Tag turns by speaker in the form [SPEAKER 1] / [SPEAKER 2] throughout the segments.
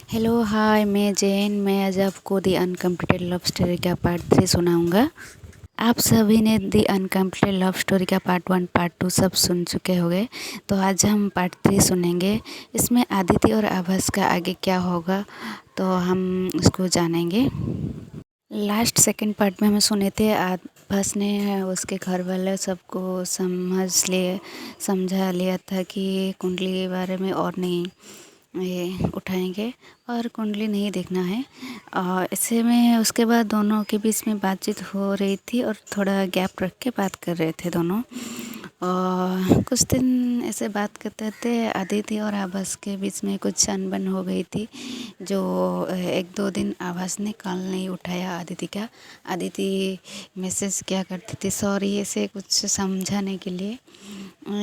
[SPEAKER 1] Hello hi, मैं जैन। मैं आज आपको दी अनकम्प्लीटेड लव स्टोरी का पार्ट 3 सुनाऊंगा। आप सभी ने दी अनकम्प्लीटेड लव स्टोरी का पार्ट 1 पार्ट 2 सब सुन चुके होंगे, तो आज हम पार्ट 3 सुनेंगे। इसमें आदित्य और आभास का आगे क्या होगा तो हम उसको जानेंगे। लास्ट सेकंड पार्ट में हम सुने थे आभास ने उसके घर वाले सबको समझा लिया था कि कुंडली के बारे में और नहीं ये उठाएंगे और कुंडली नहीं देखना है। और ऐसे में उसके बाद दोनों के बीच में बातचीत हो रही थी और थोड़ा गैप रख के बात कर रहे थे दोनों। और कुछ दिन ऐसे बात करते थे। अदिति और आभास के बीच में कुछ अनबन हो गई थी, जो 1-2 दिन आभास ने कॉल नहीं उठाया अदिति का। अदिति मैसेज क्या करती थी, सॉरी ऐसे कुछ समझाने के लिए।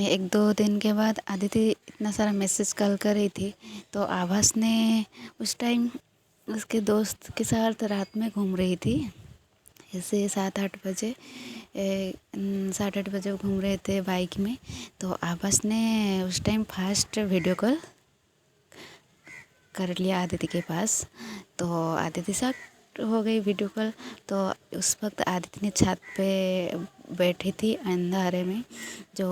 [SPEAKER 1] 1-2 दिन के बाद अदिति इतना सारा मैसेज कॉल कर रही थी, तो आभास ने उस टाइम उसके दोस्त के साथ रात में घूम रही थी। ऐसे 7-8 बजे 7-8 बजे वो घूम रहे थे बाइक में। तो आभास ने उस टाइम फास्ट वीडियो कॉल कर लिया आदित्य के पास। तो आदित्य साथ हो गई वीडियो कॉल। तो उस वक्त आदित्य ने छत पे बैठी थी अंधारे में। जो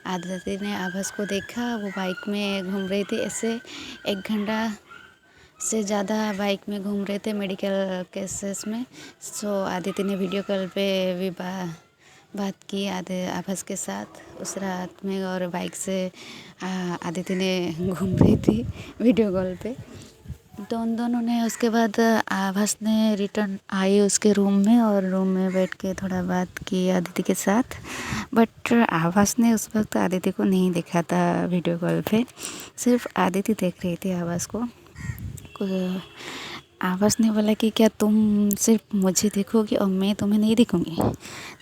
[SPEAKER 1] आदित्य ने आभास को देखा, वो बाइक में घूम रही थी। ऐसे 1 घंटा से ज़्यादा बाइक में घूम रहे थे मेडिकल केसेस में। सो आदित्य ने वीडियो कॉल पे भी बात की आभास के साथ उस रात में। और बाइक से आदित्य ने घूम रही थी वीडियो कॉल पे। तो उन दोनों ने उसके बाद आभास ने रिटर्न आई उसके रूम में और रूम में बैठ के थोड़ा बात की आदित्य के साथ। बट आभास ने उस वक्त आदित्य को नहीं देखा था वीडियो कॉल पे, सिर्फ आदित्य देख रही थी आभास को। आभास ने बोला कि क्या तुम सिर्फ मुझे देखोगी और मैं तुम्हें नहीं देखूँगी।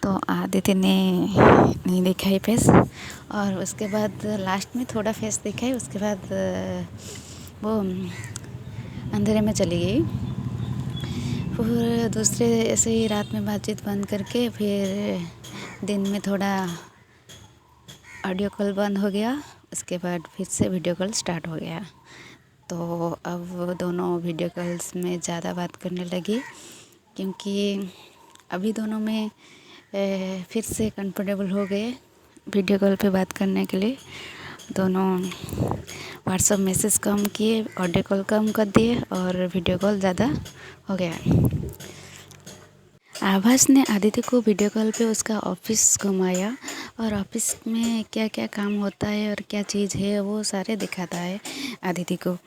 [SPEAKER 1] तो आदित्य ने नहीं देखा ही फेस। और उसके बाद लास्ट में थोड़ा फेस देखा है। उसके बाद वो अंधेरे में चली गई। फिर दूसरे ऐसे ही रात में बातचीत बंद करके फिर दिन में थोड़ा ऑडियो कॉल बंद हो गया। उसके बाद फिर से वीडियो कॉल स्टार्ट हो गया। तो अब दोनों वीडियो कॉल्स में ज़्यादा बात करने लगी, क्योंकि अभी दोनों में फिर से कंफर्टेबल हो गए वीडियो कॉल पे बात करने के लिए। दोनों व्हाट्सएप मैसेज कम किए, ऑडियो कॉल कम कर दिए और वीडियो कॉल ज़्यादा हो गया। आभास ने आदित्य को वीडियो कॉल पे उसका ऑफिस घुमाया और ऑफिस में क्या क्या काम होता है और क्या चीज़ है वो सारे दिखाता है आदित्य को।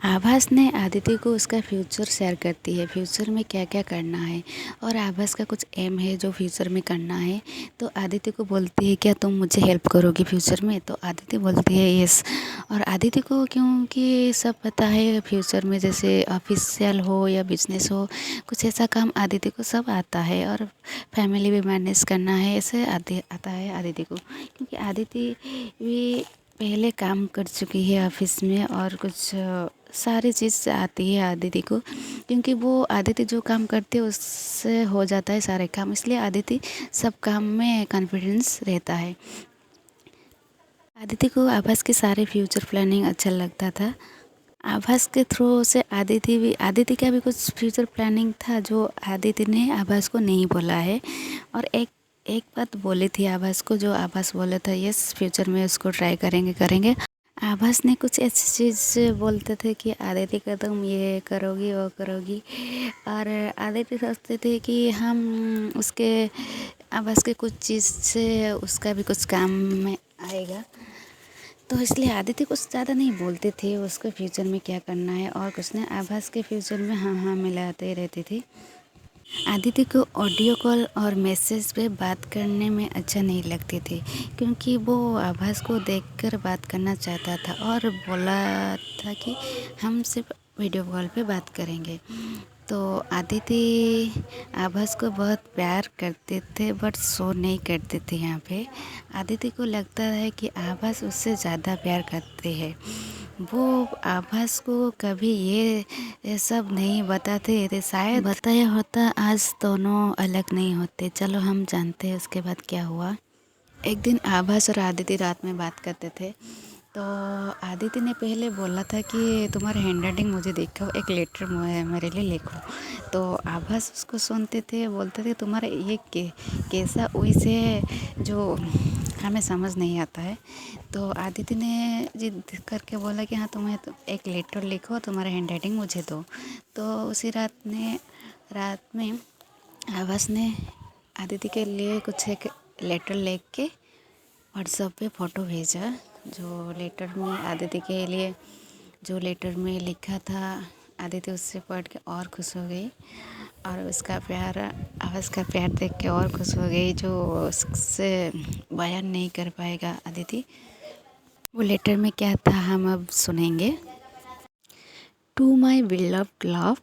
[SPEAKER 1] आभास ने आदित्य को उसका फ्यूचर शेयर करती है, फ्यूचर में क्या क्या करना है। और आभास का कुछ एम है जो फ्यूचर में करना है। तो आदित्य को बोलती है, क्या तुम मुझे हेल्प करोगी फ्यूचर में। तो आदित्य बोलती है यस। और आदित्य को क्योंकि सब पता है फ्यूचर में, जैसे ऑफिशियल हो या बिजनेस हो, कुछ ऐसा काम आदित्य को सब आता है। और फैमिली भी मैनेज करना है, ऐसे आता है आदित्य को, क्योंकि आदित्य भी पहले काम कर चुकी है ऑफिस में। और कुछ सारी चीज़ आती है आदित्य को, क्योंकि वो आदित्य जो काम करती है उससे हो जाता है सारे काम, इसलिए आदित्य सब काम में कॉन्फिडेंस रहता है। आदित्य को आभास के सारे फ्यूचर प्लानिंग अच्छा लगता था। आभास के थ्रू से आदित्य का भी कुछ फ्यूचर प्लानिंग था जो आदित्य ने आभास को नहीं बोला है। और एक एक बात बोली थी आभास को, जो आभास बोला था यस फ्यूचर में उसको ट्राई करेंगे। आभास ने कुछ ऐसी चीज़ बोलते थे कि आदित्य का तुम ये करोगी वो करोगी। और आदित्य सोचते थे कि हम उसके आभास के कुछ चीज़ से उसका भी कुछ काम में आएगा। तो इसलिए आदित्य कुछ ज़्यादा नहीं बोलते थे उसको फ्यूचर में क्या करना है। और कुछ ने आभास के फ्यूचर में हाँ हाँ मिलाते रहते थे। आदित्य को ऑडियो कॉल और मैसेज पे बात करने में अच्छा नहीं लगते थे, क्योंकि वो आभास को देखकर बात करना चाहता था और बोला था कि हम सिर्फ वीडियो कॉल पे बात करेंगे। तो आदित्य आभास को बहुत प्यार करते थे, बट शो नहीं करते थे यहाँ पे। आदित्य को लगता है कि आभास उससे ज़्यादा प्यार करते हैं। वो आभास को कभी ये सब नहीं बताते थे, शायद बताया होता आज दोनों अलग नहीं होते। चलो हम जानते हैं उसके बाद क्या हुआ। एक दिन आभास और आदित्य रात में बात करते थे। तो आदित्य ने पहले बोला था कि तुम्हारा हैंड राइटिंग मुझे दिखाओ, एक लेटर मेरे लिए लिखो। तो आभास उसको सुनते थे, बोलते थे तुम्हारा ये कैसा वैसे है जो हमें समझ नहीं आता है। तो आदित्य ने जिद करके बोला कि हाँ तुम्हें तो एक लेटर लिखो, तुम्हारा हैंड राइटिंग मुझे दो। तो उसी रात में आभास ने आदित्य के लिए कुछ एक लेटर लिख के व्हाट्सएप पे फ़ोटो भेजा। जो लेटर में आदित्य के लिए जो लेटर में लिखा था, आदित्य उससे पढ़ के और खुश हो गई और उसका प्यार, आवाज़ का प्यार देख के और खुश हो गई, जो उससे बयान नहीं कर पाएगा आदित्य। वो लेटर में क्या था हम अब सुनेंगे। To my beloved love,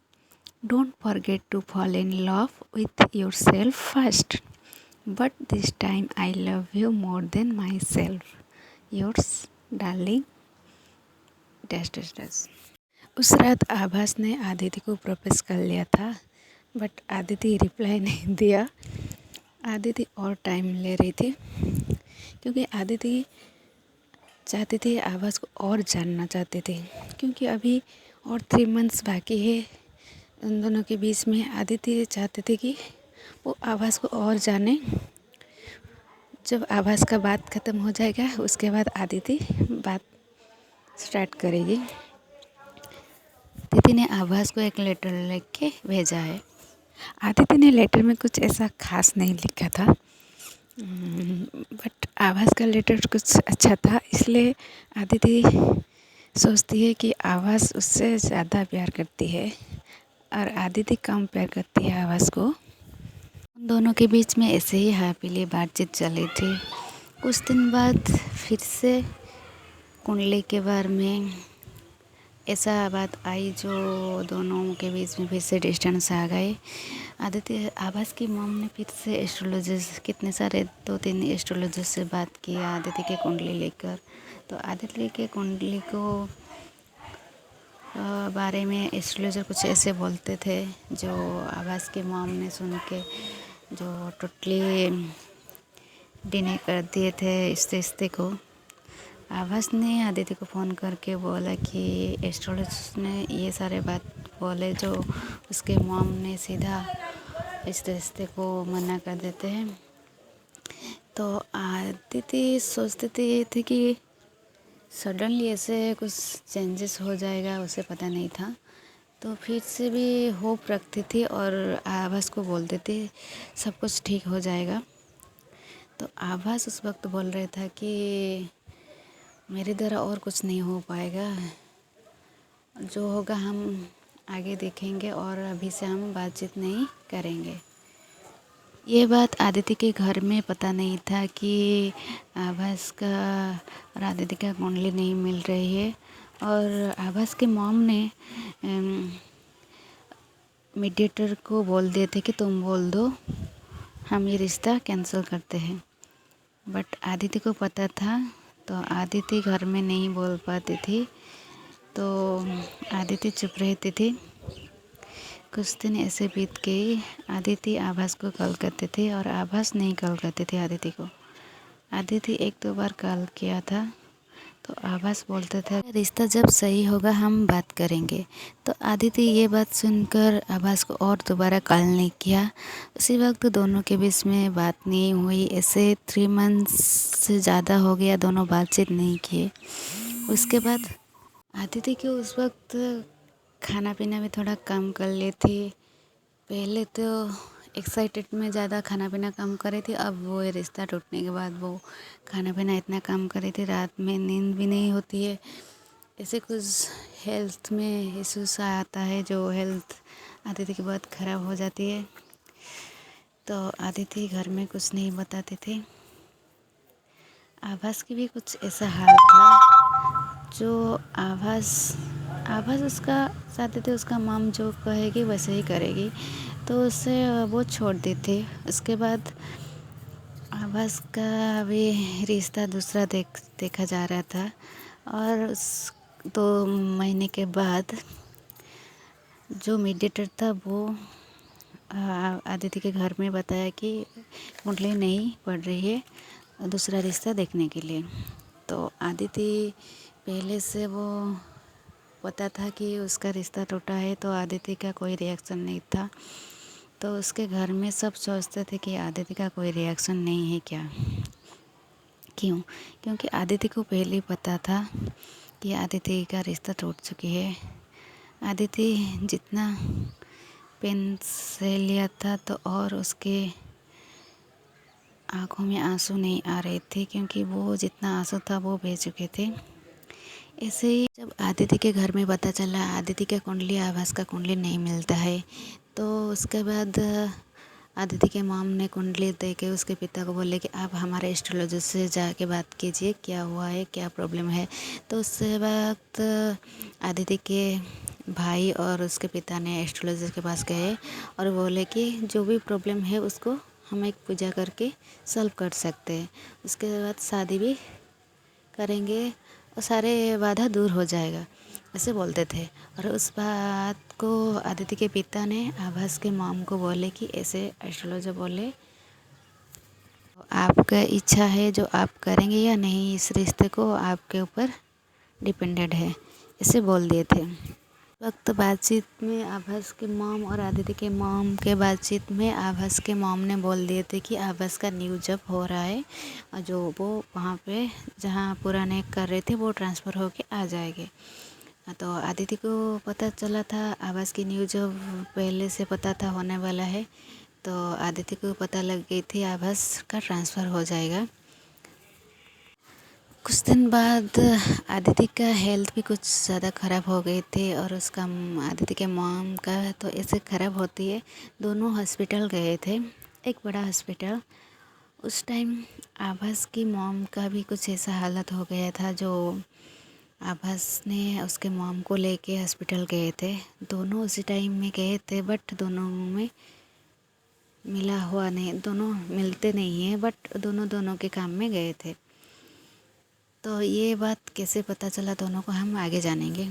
[SPEAKER 1] don't forget to fall in love with yourself first. But this time I love you more than myself. Yours, darling, dash dash dash. उस रात आभास ने आदित्य को प्रपोज कर लिया था, बट आदित्य रिप्लाई नहीं दिया। आदित्य और टाइम ले रही थी, क्योंकि आदित्य चाहती थी आभास को और जानना चाहते थे, क्योंकि अभी और 3 मंथ्स बाकी है उन दोनों के बीच में। आदित्य चाहते थे कि वो आभास को और जाने। जब आभास का बात ख़त्म हो जाएगा उसके बाद आदित्य बात स्टार्ट करेगी। दीदी ने आभास को एक लेटर लिख के भेजा है। आदित्य ने लेटर में कुछ ऐसा खास नहीं लिखा था, बट आभास का लेटर कुछ अच्छा था, इसलिए आदित्य सोचती है कि आभास उससे ज़्यादा प्यार करती है और आदित्य कम प्यार करती है आभास को। उन दोनों के बीच में ऐसे ही हैप्पीली बातचीत चली थी। कुछ दिन बाद फिर से कुंडली के बारे में ऐसा बात आई जो दोनों के बीच में फिर से डिस्टेंस आ गए। आदित्य आभास की मॉम ने फिर से एस्ट्रोलॉजिस्ट कितने सारे 2-3 एस्ट्रोलॉजिस्ट से बात किया आदित्य के कुंडली लेकर। तो आदित्य के कुंडली को बारे में एस्ट्रोलॉजर कुछ ऐसे बोलते थे जो आभास की मॉम ने सुन के जो टोटली डिने कर दिए थे इस रिश्ते को। आभास ने आदित्य को फ़ोन करके बोला कि एस्ट्रोलॉजिस्ट ने ये सारे बात बोले जो उसके मॉम ने सीधा इस रिश्ते को मना कर देते हैं। तो आदित्य सोचते थे कि सडनली ऐसे कुछ चेंजेस हो जाएगा, उसे पता नहीं था। तो फिर से भी होप रखती थी और आभास को बोलते थे सब कुछ ठीक हो जाएगा। तो आभास उस वक्त बोल रहा था कि मेरे द्वारा और कुछ नहीं हो पाएगा, जो होगा हम आगे देखेंगे और अभी से हम बातचीत नहीं करेंगे। ये बात आदित्य के घर में पता नहीं था कि आभास का और आदित्य का कुंडली नहीं मिल रही है। और आभास के मॉम ने मीडिएटर को बोल दिए थे कि तुम बोल दो, हम ये रिश्ता कैंसिल करते हैं। बट आदित्य को पता था, तो आदित्य घर में नहीं बोल पाती थी, तो आदित्य चुप रहती थी। कुछ दिन ऐसे बीत गए। आदित्य आभास को कॉल करते थे और आभास नहीं कॉल करते थे आदित्य को। आदित्य 1-2 बार कॉल किया था, तो आभास बोलता था रिश्ता जब सही होगा हम बात करेंगे। तो आदित्य ये बात सुनकर आभास को और दोबारा कॉल नहीं किया। उसी वक्त दोनों के बीच में बात नहीं हुई। ऐसे 3 मंथ्स से ज़्यादा हो गया, दोनों बातचीत नहीं किए। उसके बाद आदित्य के उस वक्त खाना पीना भी थोड़ा कम कर ली थी। पहले तो एक्साइटेड में ज़्यादा खाना पीना कम करे थी, अब वो रिश्ता टूटने के बाद वो खाना पीना इतना कम करे थी, रात में नींद भी नहीं होती है। ऐसे कुछ हेल्थ में इश्यूज आता है, जो हेल्थ आदित्य की बहुत ख़राब हो जाती है। तो आदित्य घर में कुछ नहीं बताते थे। आभास की भी कुछ ऐसा हाल था, जो आभास उसका चाहते थे उसका मॉम जो कहेगी वैसे ही करेगी, तो उससे वो छोड़ दी थी। उसके बाद आभास का भी रिश्ता दूसरा देखा जा रहा था। और उस 2 महीने के बाद जो मीडिएटर था वो आदित्य के घर में बताया कि कुंडली नहीं पड़ रही है दूसरा रिश्ता देखने के लिए। तो आदिति पहले से वो पता था कि उसका रिश्ता टूटा है, तो आदिति का कोई रिएक्शन नहीं था। तो उसके घर में सब सोचते थे कि आदिति का कोई रिएक्शन नहीं है क्या। क्यों? क्योंकि आदिति को पहले ही पता था कि आदिति का रिश्ता टूट चुकी है। आदिति जितना पेन से लिया था, तो और उसके आँखों में आंसू नहीं आ रहे थे, क्योंकि वो जितना आंसू था वो बह चुके थे। ऐसे ही जब आदिति के घर में पता चला आदिति का कुंडली, आभास का कुंडली नहीं मिलता है, तो उसके बाद आदिति के मॉम ने कुंडली दे के उसके पिता को बोले कि आप हमारे एस्ट्रोलॉजर से जाके बात कीजिए, क्या हुआ है, क्या प्रॉब्लम है। तो उसके बाद आदिति के भाई और उसके पिता ने एस्ट्रोलॉजर के पास गए और बोले कि जो भी प्रॉब्लम है उसको हम एक पूजा करके सॉल्व कर सकते हैं, उसके बाद शादी भी करेंगे और सारे बाधा दूर हो जाएगा, ऐसे बोलते थे। और उस बात को आदिति के पिता ने आभास के मॉम को बोले कि ऐसे एस्ट्रोलॉजर बोले, आपका इच्छा है जो आप करेंगे या नहीं, इस रिश्ते को आपके ऊपर डिपेंडेड है, ऐसे बोल दिए थे। वक्त बातचीत में आभास के मॉम और आदिति के मॉम के बातचीत में आभास के मॉम ने बोल दिए थे कि आभास का न्यू जॉब हो रहा है और जो वो वहाँ पे जहाँ पुराने कर रहे थे वो ट्रांसफ़र होके आ जाएंगे। तो आदिति को पता चला था आभास की न्यू जॉब पहले से पता था होने वाला है, तो आदिति को पता लग गई थी आभास का ट्रांसफ़र हो जाएगा। कुछ दिन बाद आदिति का हेल्थ भी कुछ ज़्यादा ख़राब हो गए थे और उसका आदिति के मॉम का तो ऐसे ख़राब होती है। दोनों हॉस्पिटल गए थे, एक बड़ा हॉस्पिटल। उस टाइम आभास की मॉम का भी कुछ ऐसा हालत हो गया था, जो आभास ने उसके मॉम को लेके हॉस्पिटल गए थे। दोनों उसी टाइम में गए थे, बट दोनों में मिला हुआ नहीं, दोनों मिलते नहीं हैं, बट दोनों के काम में गए थे। तो ये बात कैसे पता चला दोनों को, हम आगे जानेंगे।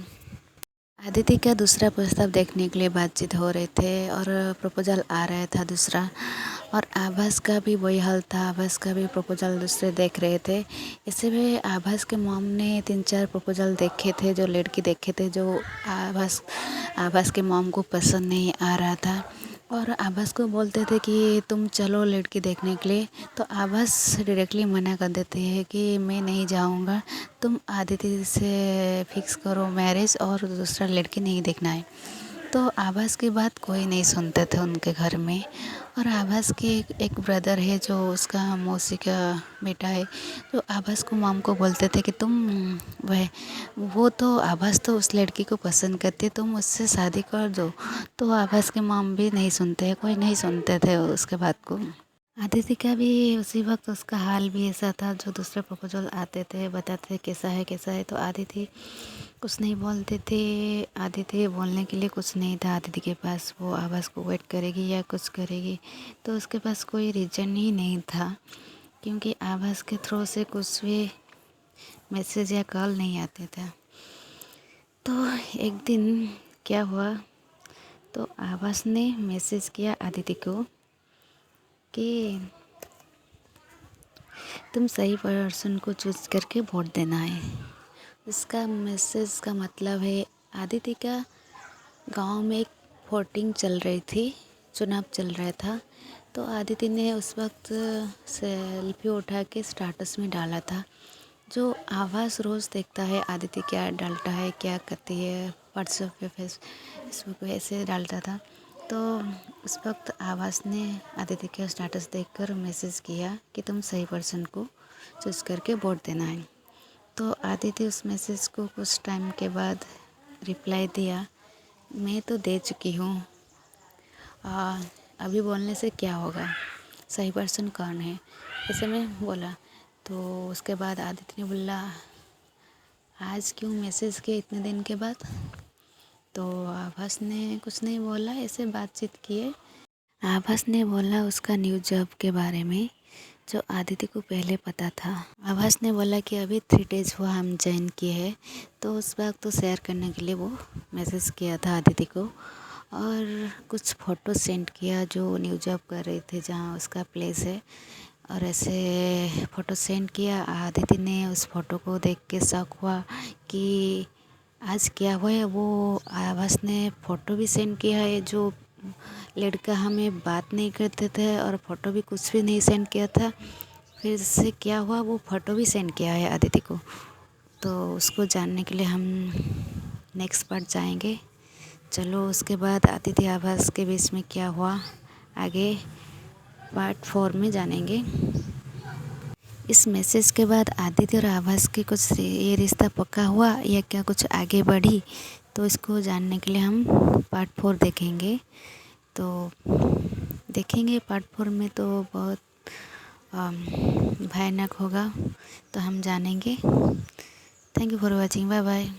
[SPEAKER 1] आदिति का दूसरा प्रस्ताव देखने के लिए बातचीत हो रहे थे और प्रपोजल आ रहा था दूसरा, और आभास का भी वही हाल था, आभास का भी प्रपोजल दूसरे देख रहे थे। इसी में आभास के मॉम ने 3-4 प्रपोजल देखे थे, जो लड़की देखे थे, जो आभास के मॉम को पसंद नहीं आ रहा था। और आभास को बोलते थे कि तुम चलो लड़की देखने के लिए, तो आभास डायरेक्टली मना कर देते हैं कि मैं नहीं जाऊंगा, तुम आदिति से फिक्स करो मैरिज और दूसरा लड़की नहीं देखना है। तो आभास की बात कोई नहीं सुनते थे उनके घर में। और आभास के एक ब्रदर है जो उसका मौसी का बेटा है, जो आभास को मॉम को बोलते थे कि तुम वो तो आभास तो उस लड़की को पसंद करती, तुम उससे शादी कर दो। तो आभास के मॉम भी नहीं सुनते, कोई नहीं सुनते थे उसके बात को। आदिति का भी उसी वक्त उसका हाल भी ऐसा था, जो दूसरे प्रपोजल आते थे बताते थे कैसा है कैसा है, तो आदिति कुछ नहीं बोलते थे। आदिति बोलने के लिए कुछ नहीं था आदिति के पास, वो आवाज़ को वेट करेगी या कुछ करेगी, तो उसके पास कोई रीज़न ही नहीं था, क्योंकि आवाज़ के थ्रू से कुछ भी मैसेज या कॉल नहीं आते थे। तो एक दिन क्या हुआ, तो आवाज़ ने मैसेज किया आदिति को कि तुम सही पर्सन को चूज करके वोट देना है। इसका मैसेज का मतलब है आदिति का गांव में एक वोटिंग चल रही थी, चुनाव चल रहा था। तो आदिति ने उस वक्त सेल्फी उठा के स्टेटस में डाला था, जो आवाज़ रोज़ देखता है आदिति क्या डालता है, क्या करती है, व्हाट्सएप पे फेसबुक पे ऐसे डालता था। तो उस वक्त आवाज़ ने आदिति का स्टेटस देखकर मैसेज किया कि तुम सही पर्सन को चूज़ करके वोट देना है। तो आदिति उस मैसेज को कुछ टाइम के बाद रिप्लाई दिया, मैं तो दे चुकी हूँ, अभी बोलने से क्या होगा, सही पर्सन कौन है, ऐसे में बोला। तो उसके बाद आदित्य ने बोला आज क्यों मैसेज किया इतने दिन के बाद। तो आभास ने कुछ नहीं बोला, ऐसे बातचीत किए। आभास ने बोला उसका न्यू जॉब के बारे में, जो आदित्य को पहले पता था। आभास ने बोला कि अभी 3 डेज़ हुआ हम ज्वाइन किए हैं, तो उस वक्त तो शेयर करने के लिए वो मैसेज किया था आदित्य को, और कुछ फ़ोटो सेंड किया जो न्यू जॉब कर रहे थे जहाँ उसका प्लेस है। और ऐसे फ़ोटो सेंड किया। आदिति ने उस फ़ोटो को देख के शॉक हुआ कि आज क्या हुआ है। वो आभास ने फ़ोटो भी सेंड किया है, जो लड़का हमें बात नहीं करते थे और फ़ोटो भी कुछ भी नहीं सेंड किया था, फिर से क्या हुआ वो फ़ोटो भी सेंड किया है आदिति को। तो उसको जानने के लिए हम नेक्स्ट पार्ट जाएंगे। चलो उसके बाद आदिति आभास के बीच में क्या हुआ आगे पार्ट 4 में जानेंगे। इस मैसेज के बाद आदित्य और आभास की कुछ ये रिश्ता पक्का हुआ या क्या कुछ आगे बढ़ी, तो इसको जानने के लिए हम पार्ट 4 देखेंगे। तो देखेंगे पार्ट 4 में तो बहुत भयानक होगा, तो हम जानेंगे। Thank you for watching, bye bye.